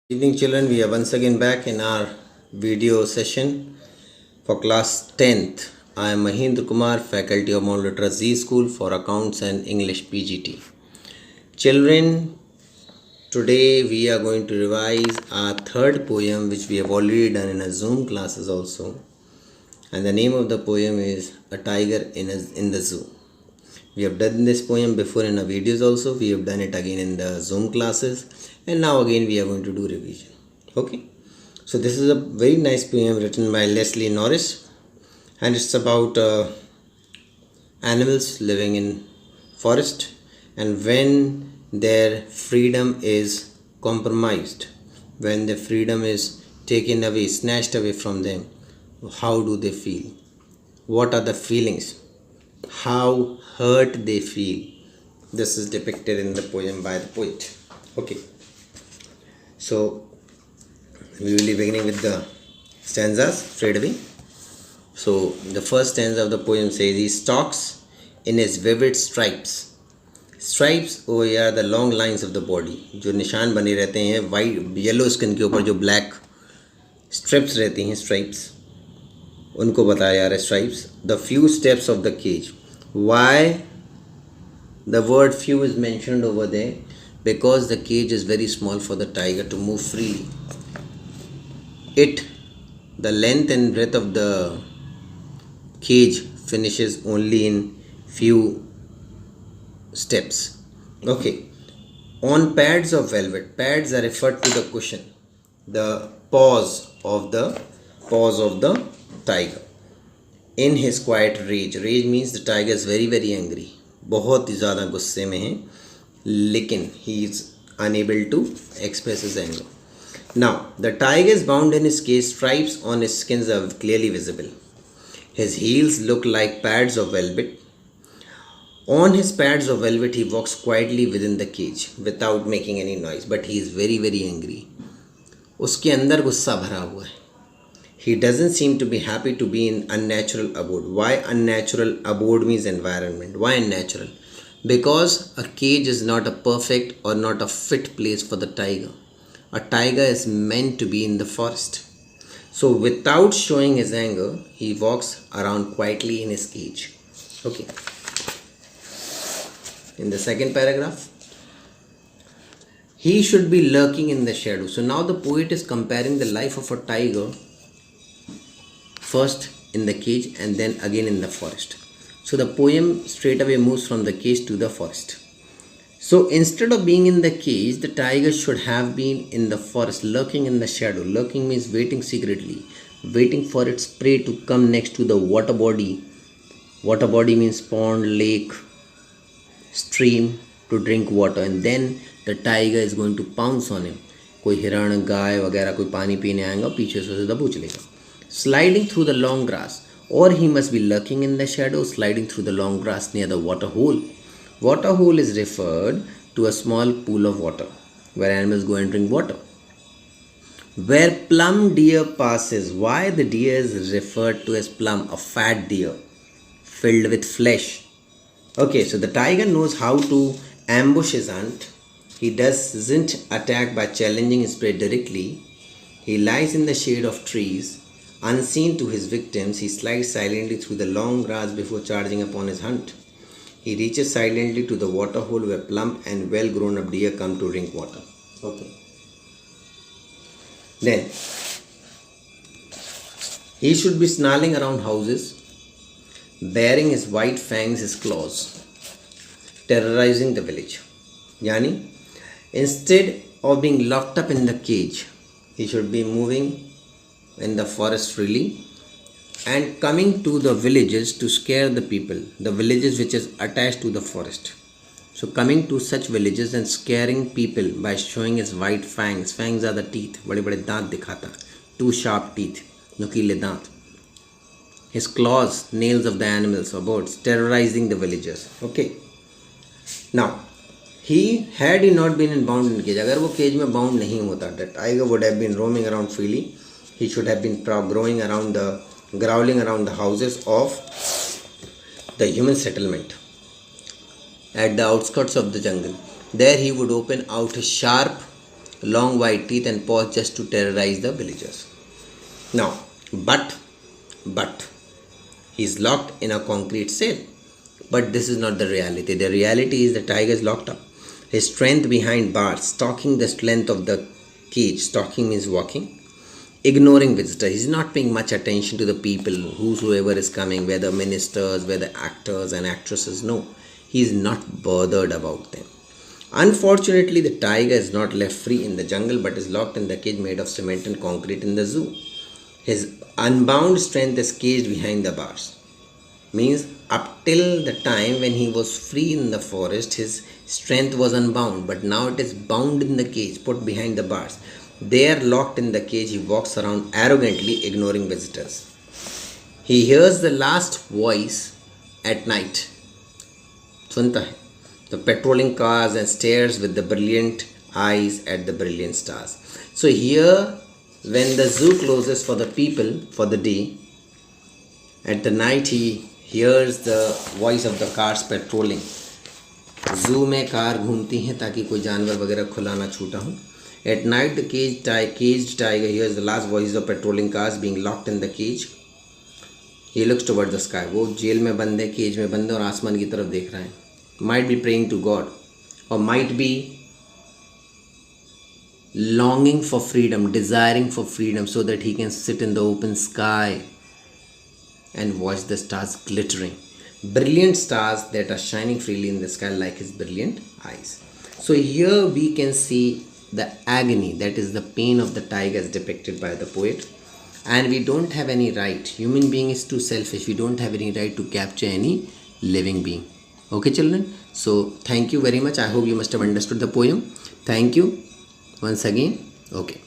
Evening children, we are once again back in our video session for class 10th. I am Mahendra Kumar, faculty of MLZS Z School for Accounts and English PGT. Children, today we are going to revise our third poem which we have already done in a Zoom classes also. And the name of the poem is A Tiger in the Zoo. We have done this poem before in our videos also. We have done it again in the Zoom classes. And now again we are going to do revision. Okay. So this is a very nice poem written by Leslie Norris. And it's about animals living in forest. And when their freedom is compromised, when their freedom is taken away, snatched away from them, how do they feel? What are the feelings? How hurt they feel? This is depicted in the poem by the poet. Okay. So we will be beginning with the stanzas straight away. So the first stanza of the poem says, he stalks in his vivid stripes. Stripes वो यार the long lines of the body, जो निशान बने रहते हैं white yellow skin के ऊपर जो ब्लैक स्ट्रिप्स रहती हैं, स्ट्राइप्स, उनको बताया जा रहा है stripes. The few steps of the cage. Why the word few is mentioned over there? Because the cage is very small for the tiger to move freely. The length and breadth of the cage finishes only in few steps. Okay. On pads of velvet. Pads are referred to the cushion, the paws of the tiger. In his quiet rage. Rage means the tiger is very very angry. बहुत ही ज़्यादा गुस्से में है, लेकिन he is unable to express his anger. Now, the tiger is bound in his cage. Stripes on his skins are clearly visible. His heels look like pads of velvet. On his pads of velvet, he walks quietly within the cage without making any noise. But he is very very angry. उसके अंदर गुस्सा भरा हुआ है. He doesn't seem to be happy to be in unnatural abode. Why unnatural? Abode means environment. Why unnatural? Because a cage is not a perfect or not a fit place for the tiger. A tiger is meant to be in the forest. So without showing his anger, he walks around quietly in his cage. Okay. In the second paragraph, he should be lurking in the shadow. So now the poet is comparing the life of a tiger, first in the cage and then again in the forest. So the poem straight away moves from the cage to the forest. So instead of being in the cage, the tiger should have been in the forest, lurking in the shadow. Lurking means waiting secretly, waiting for its prey to come next to the water body. Water body means pond, lake, stream, to drink water, and then the tiger is going to pounce on him. कोई हिरण, गाय वगैरह कोई पानी पीने आएगा, पीछे से दबोच लेगा. Sliding through the long grass, or he must be lurking in the shadow, sliding through the long grass near the water hole. Water hole is referred to a small pool of water where animals go and drink water. Where plump deer passes. Why the deer is referred to as plump? A fat deer filled with flesh. Okay, so the tiger knows how to ambush his hunt. He doesn't attack by challenging his prey directly. He lies in the shade of trees. Unseen to his victims, he slides silently through the long grass before charging upon his hunt. He reaches silently to the water hole where plump and well grown up deer come to drink water. Okay. Then, he should be snarling around houses, baring his white fangs, his claws, terrorizing the village. Yani, instead of being locked up in the cage, he should be moving in the forest freely and coming to the villages to scare the people, the villages which is attached to the forest. So coming to such villages and scaring people by showing his white fangs. Fangs are the teeth, बड़े बड़े दांत दिखाता, two sharp teeth, नुकीले दांत. His claws, nails of the animals or birds, terrorizing the villagers. Okay. Now, had he not been in bound in cage, अगर वो cage में bound नहीं होता, the tiger would have been roaming around freely. He should have been growling around the houses of the human settlement at the outskirts of the jungle. There he would open out his sharp long white teeth, and paws just to terrorize the villagers. Now, but he's locked in a concrete cell. But this is not the reality. The reality is the tiger is locked up. His strength behind bars, stalking the length of the cage. Stalking means walking, ignoring visitors. He's not paying much attention to the people, whosoever is coming, whether ministers, whether actors and actresses. No, he's not bothered about them. Unfortunately, the tiger is not left free in the jungle but is locked in the cage made of cement and concrete in the zoo. His unbound strength is caged behind the bars. Means up till the time when he was free in the forest, his strength was unbound, but now it is bound in the cage, put behind the bars. There, locked in the cage, he walks around arrogantly, ignoring visitors. He hears the last voice at night. सुनता है the patrolling cars and stares with the brilliant eyes at the brilliant stars. So here, when the zoo closes for the people for the day, at the night he hears the voice of the cars patrolling. Zoo में car घूमती हैं ताकि कोई जानवर वगैरह खुला ना छूटा हो. At night the caged tiger hears the last voices of patrolling cars being locked in the cage. He looks toward the sky. वो जेल में बंद है, केज में बंद है और आसमान की तरफ देख रहा है. Might be praying to God, or might be longing for freedom, desiring for freedom, so that he can sit in the open sky and watch the stars glittering. Brilliant stars that are shining freely in the sky like his brilliant eyes. So here we can see the agony, that is the pain of the tiger as depicted by the poet. And we don't have any right. Human being is too selfish. We don't have any right to capture any living being. Okay, children. So thank you very much. I hope you must have understood the poem. Thank you once again. Okay.